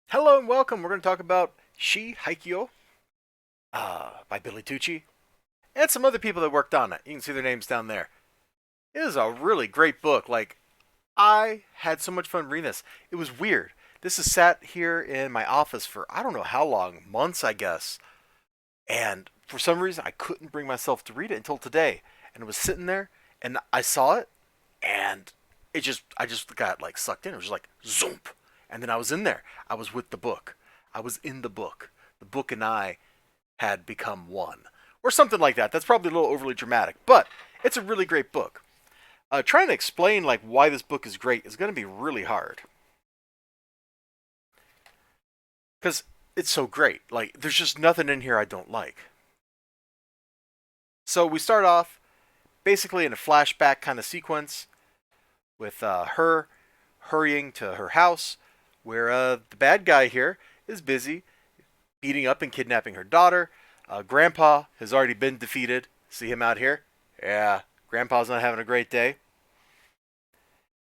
Hello and welcome. We're going to talk about Haikyo by Billy Tucci and some other people that worked on it. You can see their names down there. It is a really great book. I had so much fun reading this. It was weird. This has sat here in my office for I don't know how long, months, I guess. And for some reason, I couldn't bring myself to read it until today. And it was sitting there, and I saw it, and I just got like sucked in. It was just like zoomp, and then I was in there. I was with the book. I was in the book. The book and I had become one, or something like that. That's probably a little overly dramatic, but it's a really great book. Trying to explain like why this book is great is going to be really hard because it's so great. Like there's just nothing in here I don't like. So we start off basically in a flashback kind of sequence with her hurrying to her house, where the bad guy here is busy beating up and kidnapping her daughter. Grandpa has already been defeated. See him out here? Yeah, Grandpa's not having a great day.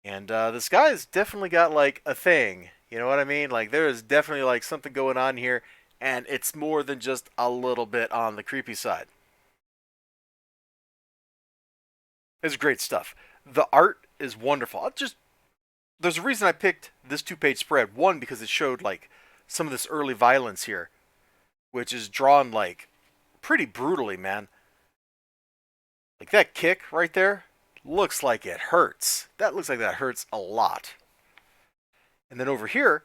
And this guy's definitely got like a thing. You know what I mean? Like there is definitely like something going on here, and it's more than just a little bit on the creepy side. It's great stuff. The art is wonderful. There's a reason I picked this two-page spread. One, because it showed like some of this early violence here, which is drawn like pretty brutally, man. Like that kick right there looks like it hurts. That looks like that hurts a lot. And then over here,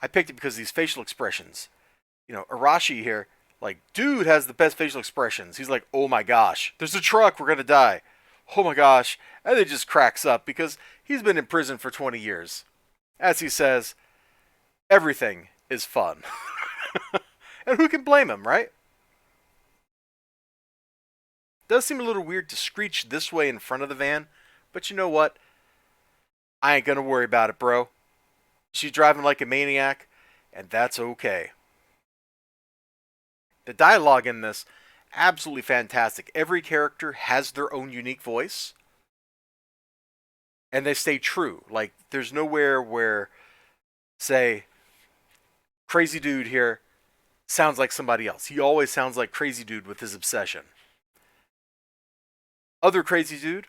I picked it because of these facial expressions. Arashi here, like, dude has the best facial expressions. He's like, oh my gosh, there's a truck, we're gonna die. Oh my gosh. And then just cracks up because he's been in prison for 20 years. As he says, everything is fun. And who can blame him, right? Does seem a little weird to screech this way in front of the van, but you know what? I ain't gonna worry about it, bro. She's driving like a maniac, and that's okay. The dialogue in this, absolutely fantastic. Every character has their own unique voice, and they stay true. Like, there's nowhere where, say, Crazy Dude here sounds like somebody else. He always sounds like Crazy Dude with his obsession. Other Crazy Dude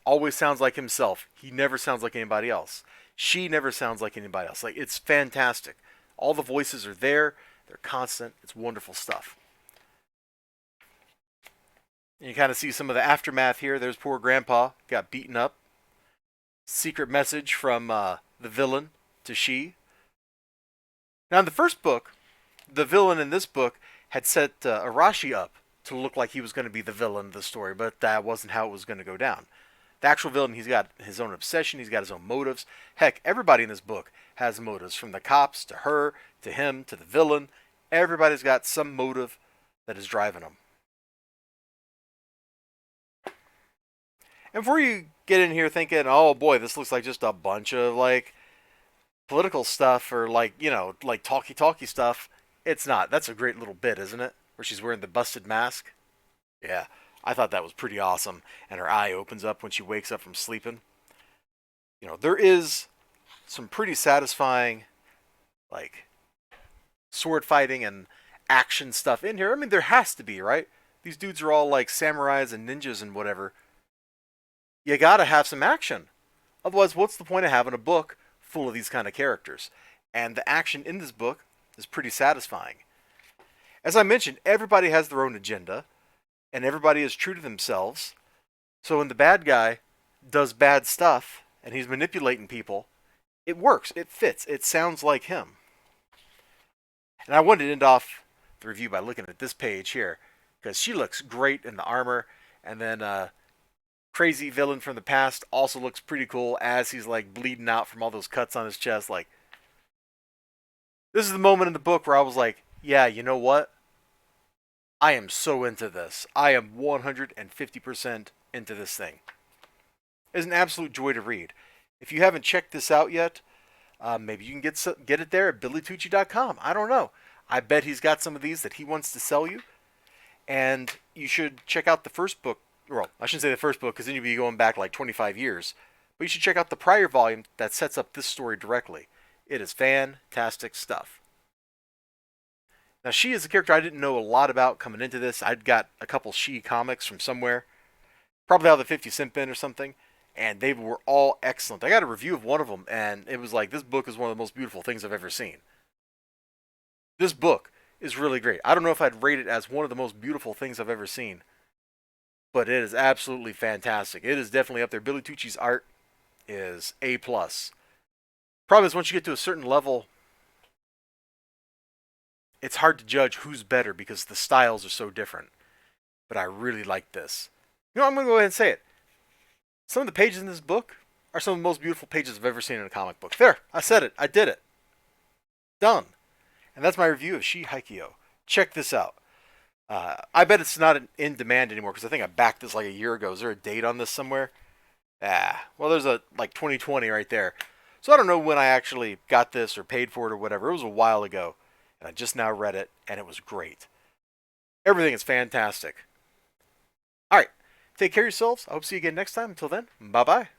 always sounds like himself. He never sounds like anybody else. She never sounds like anybody else. Like, it's fantastic. All the voices are there. They're constant. It's wonderful stuff. And you kind of see some of the aftermath here. There's poor Grandpa. Got beaten up. Secret message from the villain to she. Now, in the first book, the villain in this book had set Arashi up to look like he was going to be the villain of the story, but that wasn't how it was going to go down. The actual villain, he's got his own obsession, he's got his own motives. Heck, everybody in this book has motives, from the cops to her, to him, to the villain. Everybody's got some motive that is driving them. And before you get in here thinking, oh boy, this looks like just a bunch of like political stuff or like, like talky stuff, it's not. That's a great little bit, isn't it? Where she's wearing the busted mask. Yeah, I thought that was pretty awesome. And her eye opens up when she wakes up from sleeping. There is some pretty satisfying, like, sword fighting and action stuff in here. I mean, there has to be, right? These dudes are all like samurais and ninjas and whatever. You gotta have some action. Otherwise, what's the point of having a book full of these kind of characters? And the action in this book is pretty satisfying. As I mentioned, everybody has their own agenda, and everybody is true to themselves. So when the bad guy does bad stuff and he's manipulating people, it works. It fits. It sounds like him. And I wanted to end off the review by looking at this page here, because she looks great in the armor, and then crazy villain from the past also looks pretty cool as he's like bleeding out from all those cuts on his chest. Like, this is the moment in the book where I was like, yeah, you know what? I am so into this. I am 150% into this thing. It's an absolute joy to read. If you haven't checked this out yet, maybe you can get it there at billytucci.com. I don't know. I bet he's got some of these that he wants to sell you. And you should check out the first book. Well, I shouldn't say the first book because then you'd be going back like 25 years. But you should check out the prior volume that sets up this story directly. It is fantastic stuff. Now, she is a character I didn't know a lot about coming into this. I'd got a couple She comics from somewhere, probably out of the 50 cent bin or something, and they were all excellent. I got a review of one of them, and it was like, this book is one of the most beautiful things I've ever seen. This book is really great. I don't know if I'd rate it as one of the most beautiful things I've ever seen, but it is absolutely fantastic. It is definitely up there. Billy Tucci's art is A plus. Problem is, once you get to a certain level, it's hard to judge who's better because the styles are so different. But I really like this. You know, I'm going to go ahead and say it. Some of the pages in this book are some of the most beautiful pages I've ever seen in a comic book. There, I said it. I did it. Done. And that's my review of She Haikyo. Check this out. I bet it's not in demand anymore because I think I backed this like a year ago. Is there a date on this somewhere? Well, there's a like 2020 right there. So I don't know when I actually got this or paid for it or whatever. It was a while ago. And I just now read it, and it was great. Everything is fantastic. All right. Take care of yourselves. I hope to see you again next time. Until then, bye-bye.